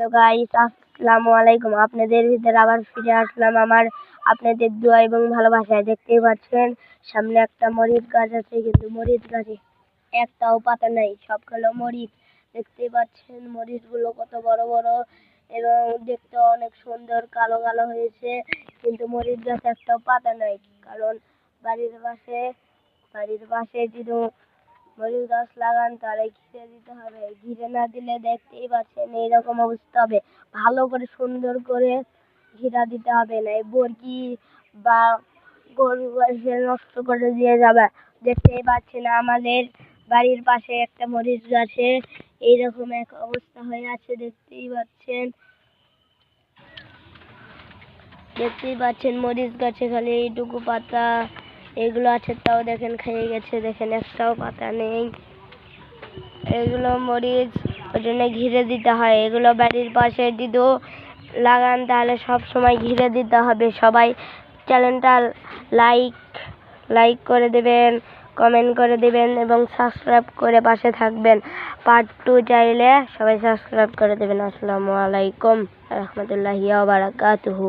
Hello guys, আসসালামু আলাইকুম। আপনাদের ভিতরে আবার ফিরে আসলাম আমার আপনাদের দোয়া এবং ভালোবাসায়। দেখতেই পাচ্ছেন সামনে একটা মরিচ গাছ আছে, কিন্তু মরিচ গাছে একটাও পাতা নাই, সবগুলো মরিচ। দেখতেই পাচ্ছেন মরিচগুলো কত বড় বড় এবং দেখতে অনেক সুন্দর, কালো কালো হয়েছে, কিন্তু মরিচ গাছে একটাও পাতা নাই। কারণ বাড়ির পাশে যদি মরিচ গাছ লাগান তাহলে ঘিরে দিতে হবে, ঘিরে না দিলে দেখতেই পাচ্ছেন এইরকম অবস্থা হবে। ভালো করে সুন্দর করে ঘিরা দিতে হবে, না বর্গি বা গরু এসে নষ্ট করে দিয়ে যাবে। দেখতেই পাচ্ছেন আমাদের বাড়ির পাশে একটা মরিচ গাছে এইরকম এক অবস্থা হয়ে আছে। দেখতেই পাচ্ছেন মরিচ গাছে খালি এইটুকু পাতা এগুলো আছে, তাও দেখেন খেয়ে গেছে, দেখেন একটাও পাতা নেই। এগুলো মরিচ ওই জন্য ঘিরে দিতে হয়। এগুলো বাড়ির পাশে যদি লাগান তাহলে সব সময় ঘিরে দিতে হবে। সবাই চ্যানেলটা লাইক করে দেবেন, কমেন্ট করে দেবেন এবং সাবস্ক্রাইব করে পাশে থাকবেন। পার্ট 2 চাইলে সবাই সাবস্ক্রাইব করে দেবেন। আসসালামু আলাইকুম রাহমাতুল্লাহি ওয়া বারাকাতুহু।